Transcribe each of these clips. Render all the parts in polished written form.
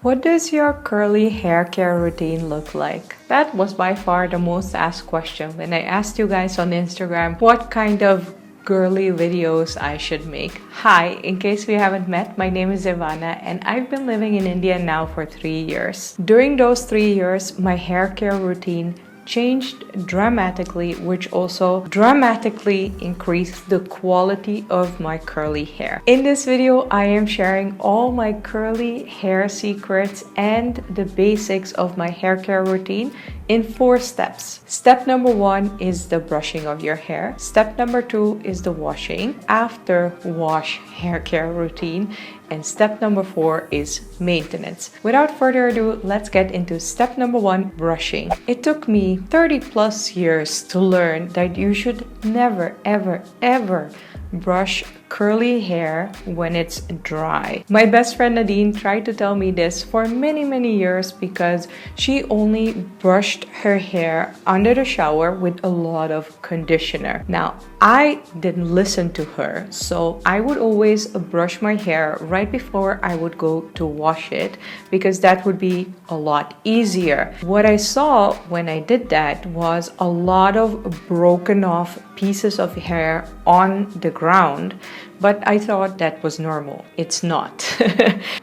What does your curly hair care routine look like? That was by far the most asked question when I asked you guys on Instagram what kind of girly videos I should make. Hi, in case we haven't met, my name is Ivana and I've been living in India now for 3 years. During those 3 years, my hair care routine changed dramatically, which also dramatically increased the quality of my curly hair. In this video, I am sharing all my curly hair secrets and the basics of my hair care routine in 4 steps. Step number 1 is the brushing of your hair. Step number 2 is the washing, after wash hair care routine. And step number 4 is maintenance. Without further ado, let's get into step number 1, brushing. It took me 30 plus years to learn that you should never, ever brush curly hair when it's dry. My best friend Nadine tried to tell me this for many years because she only brushed her hair under the shower with a lot of conditioner. Now, I didn't listen to her, so I would always brush my hair right before I would go to wash it because that would be a lot easier. What I saw when I did that was a lot of broken off pieces of hair on the ground, but I thought that was normal. It's not.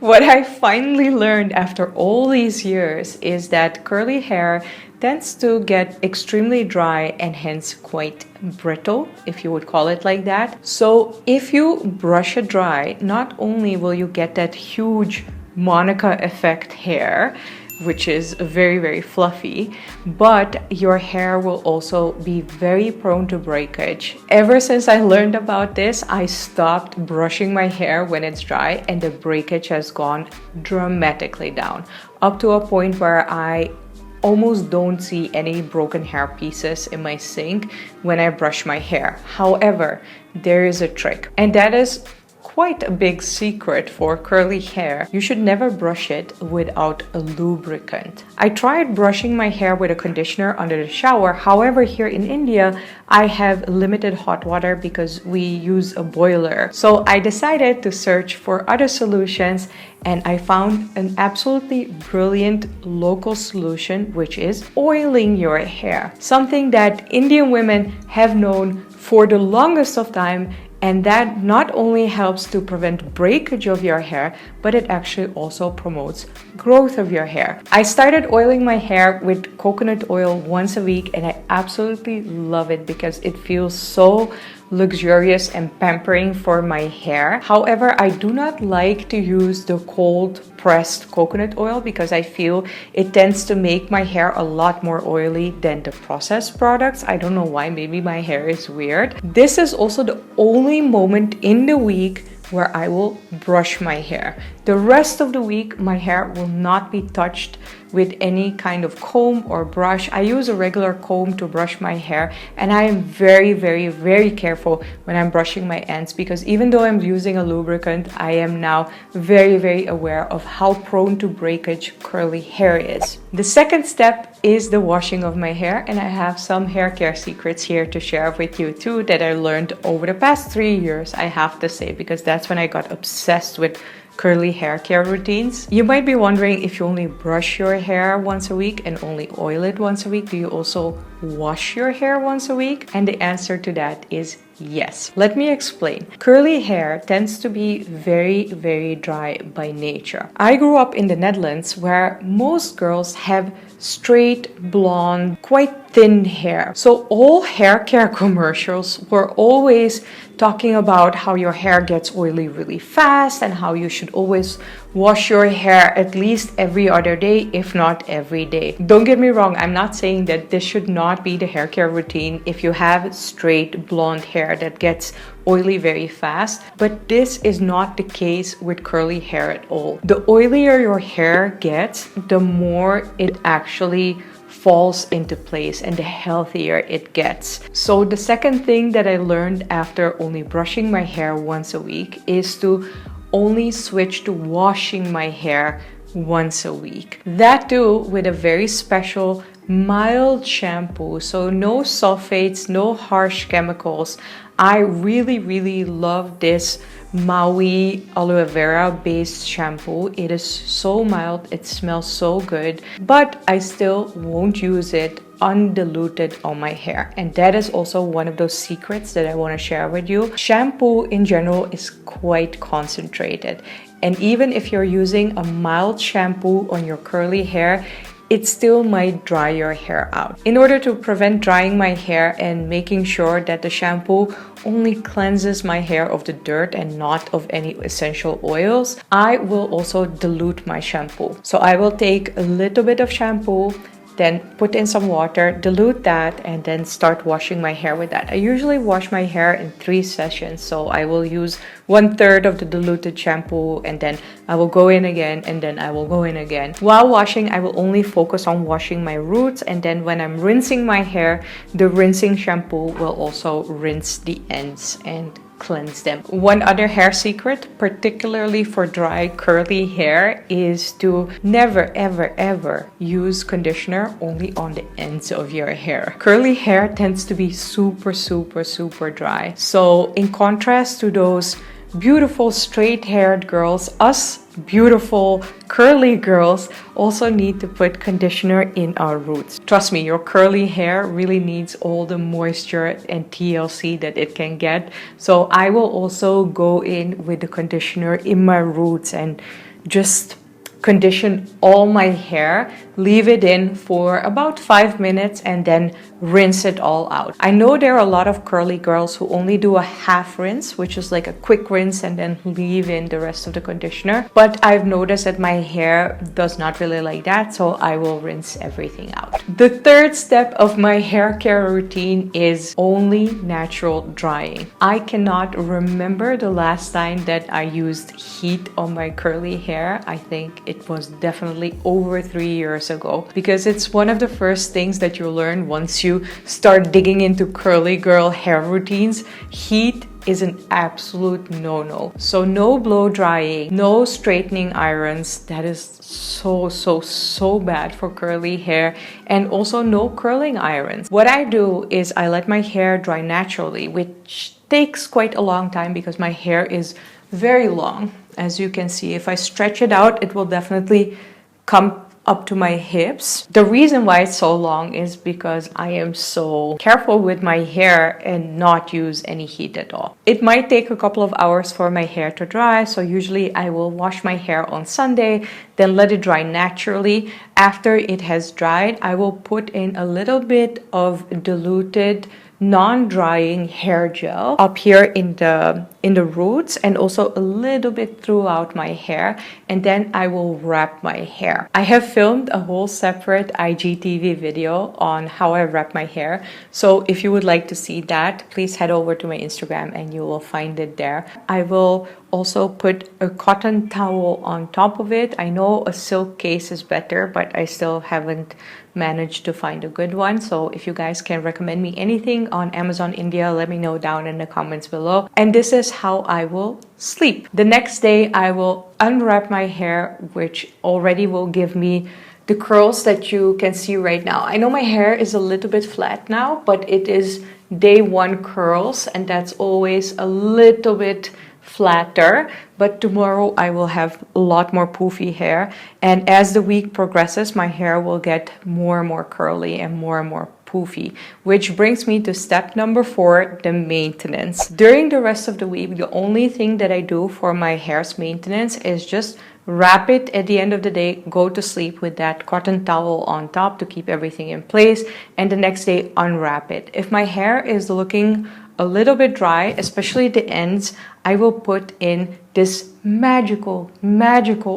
What I finally learned after all these years is that curly hair tends to get extremely dry and hence quite brittle, if you would call it like that. So if you brush it dry, not only will you get that huge Monica effect hair, which is very fluffy, but your hair will also be very prone to breakage. Ever since I learned about this, I stopped brushing my hair when it's dry and the breakage has gone dramatically down, up to a point where I almost don't see any broken hair pieces in my sink when I brush my hair. However, there is a trick, and that is quite a big secret for curly hair. You should never brush it without a lubricant. I tried brushing my hair with a conditioner under the shower. However, here in India, I have limited hot water because we use a boiler. So I decided to search for other solutions and I found an absolutely brilliant local solution, which is oiling your hair. Something that Indian women have known for the longest of time, and that not only helps to prevent breakage of your hair, but it actually also promotes growth of your hair. I started oiling my hair with coconut oil once a week and I absolutely love it because it feels so luxurious and pampering for my hair. However, I do not like to use the cold pressed coconut oil because I feel it tends to make my hair a lot more oily than the processed products. I don't know why, maybe my hair is weird. This is also the only moment in the week where I will brush my hair. The rest of the week, my hair will not be touched with any kind of comb or brush. I use a regular comb to brush my hair, and I am very careful when I'm brushing my ends because even though I'm using a lubricant, I am now very aware of how prone to breakage curly hair is. The second step is the washing of my hair, and I have some hair care secrets here to share with you too that I learned over the past 3 years, I have to say, because that's when I got obsessed with curly hair care routines. You might be wondering, if you only brush your hair once a week and only oil it once a week, do you also wash your hair once a week? And the answer to that is yes. Let me explain. Curly hair tends to be very dry by nature. I grew up in the Netherlands where most girls have straight, blonde, quite thin hair. So all hair care commercials were always talking about how your hair gets oily really fast and how you should always wash your hair at least every other day, if not every day. Don't get me wrong, I'm not saying that this should not be the hair care routine if you have straight blonde hair that gets oily very fast, but this is not the case with curly hair at all. The oilier your hair gets, the more it actually falls into place and the healthier it gets. So the second thing that I learned after only brushing my hair once a week is to only switch to washing my hair once a week. That too with a very special mild shampoo, so no sulfates, no harsh chemicals. I really love this Maui aloe vera based shampoo. It is so mild, it smells so good, but I still won't use it undiluted on my hair. And that is also one of those secrets that I want to share with you. Shampoo in general is quite concentrated. And even if you're using a mild shampoo on your curly hair, it still might dry your hair out. In order to prevent drying my hair and making sure that the shampoo only cleanses my hair of the dirt and not of any essential oils, I will also dilute my shampoo. So I will take a little bit of shampoo, then put in some water, dilute that, and then start washing my hair with that. I usually wash my hair in 3 sessions, so I will use 1/3 of the diluted shampoo, and then I will go in again, and then I will go in again. While washing, I will only focus on washing my roots, and then when I'm rinsing my hair, the rinsing shampoo will also rinse the ends and cleanse them. One other hair secret, particularly for dry curly hair, is to never ever use conditioner only on the ends of your hair. Curly hair tends to be super dry. So in contrast to those beautiful straight-haired girls, us beautiful curly girls also need to put conditioner in our roots. Trust me, your curly hair really needs all the moisture and TLC that it can get. So I will also go in with the conditioner in my roots and just condition all my hair, leave it in for about 5 minutes, and then rinse it all out. I know there are a lot of curly girls who only do a half rinse, which is like a quick rinse and then leave in the rest of the conditioner. But I've noticed that my hair does not really like that, so I will rinse everything out. The third step of my hair care routine is only natural drying. I cannot remember the last time that I used heat on my curly hair. I think it was definitely over 3 years ago, because it's one of the first things that you learn once you start digging into curly girl hair routines. Heat is an absolute no-no. So no blow drying, no straightening irons. That is so bad for curly hair. And also no curling irons. What I do is I let my hair dry naturally, which takes quite a long time because my hair is very long. As you can see, if I stretch it out, it will definitely come up to my hips. The reason why it's so long is because I am so careful with my hair and not use any heat at all. It might take a couple of hours for my hair to dry, so usually I will wash my hair on Sunday, then let it dry naturally. After it has dried, I will put in a little bit of diluted non-drying hair gel up here in the roots, and also a little bit throughout my hair, and then I will wrap my hair. I have filmed a whole separate IGTV video on how I wrap my hair, so if you would like to see that, please head over to my Instagram and you will find it there. I will also put a cotton towel on top of it. I know a silk case is better, but I still haven't managed to find a good one. So if you guys can recommend me anything on Amazon India, let me know down in the comments below. And this is how I will sleep. The next day I will unwrap my hair, which already will give me the curls that you can see right now. I know my hair is a little bit flat now, but it is day 1 curls, and that's always a little bit flatter. But tomorrow I will have a lot more poofy hair, and as the week progresses, my hair will get more and more curly and more poofy, which brings me to step number 4, the maintenance. During the rest of the week, the only thing that I do for my hair's maintenance is just wrap it at the end of the day, go to sleep with that cotton towel on top to keep everything in place, and the next day unwrap it. If my hair is looking a little bit dry, especially the ends, I will put in this magical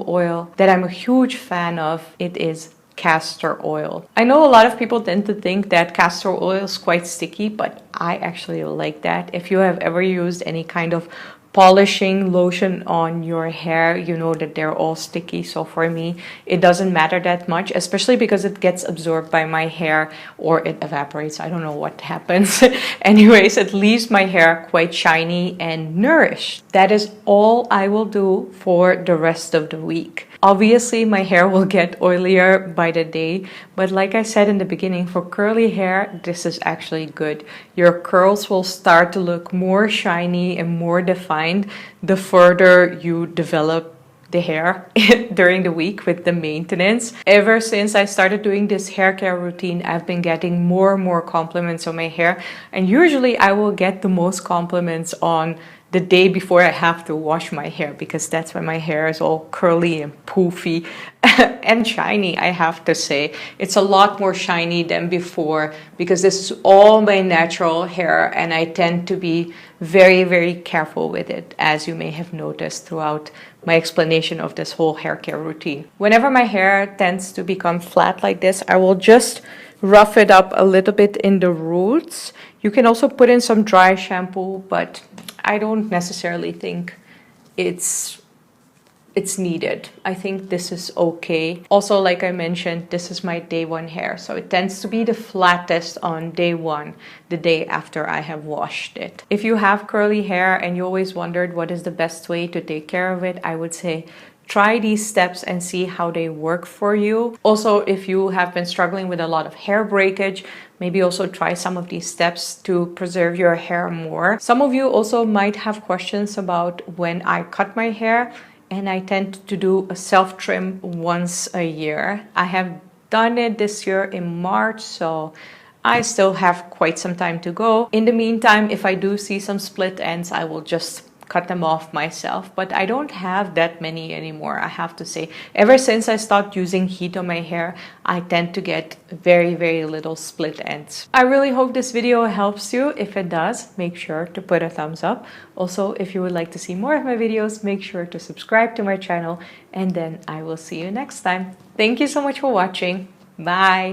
oil that I'm a huge fan of. It is castor oil. I know a lot of people tend to think that castor oil is quite sticky, but I actually like that. If you have ever used any kind of polishing lotion on your hair, you know that they're all sticky. So for me, it doesn't matter that much, especially because it gets absorbed by my hair or it evaporates. I don't know what happens. Anyways, it leaves my hair quite shiny and nourished. That is all I will do for the rest of the week. Obviously, my hair will get oilier by the day, but like I said in the beginning, for curly hair, this is actually good. Your curls will start to look more shiny and more defined the further you develop the hair during the week with the maintenance. Ever since I started doing this hair care routine, I've been getting more and more compliments on my hair, and usually I will get the most compliments on the day before I have to wash my hair, because that's when my hair is all curly and poofy and shiny. I have to say it's a lot more shiny than before because this is all my natural hair, and I tend to be very, very careful with it, as you may have noticed throughout my explanation of this whole hair care routine. Whenever my hair tends to become flat like this, I will just rough it up a little bit in the roots. You can also put in some dry shampoo, but I don't necessarily think it's needed. I think this is okay. Also, like I mentioned, this is my day one hair, so it tends to be the flattest on day one, the day after I have washed it. If you have curly hair and you always wondered what is the best way to take care of it, I would say try these steps and see how they work for you. Also, if you have been struggling with a lot of hair breakage, maybe also try some of these steps to preserve your hair more. Some of you also might have questions about when I cut my hair, and I tend to do a self-trim once a year. I have done it this year in March, so I still have quite some time to go. In the meantime, if I do see some split ends, I will just cut them off myself, but I don't have that many anymore, I have to say. Ever since I stopped using heat on my hair, I tend to get very, very little split ends. I really hope this video helps you. If it does, make sure to put a thumbs up. Also, if you would like to see more of my videos, make sure to subscribe to my channel, and then I will see you next time. Thank you so much for watching. Bye!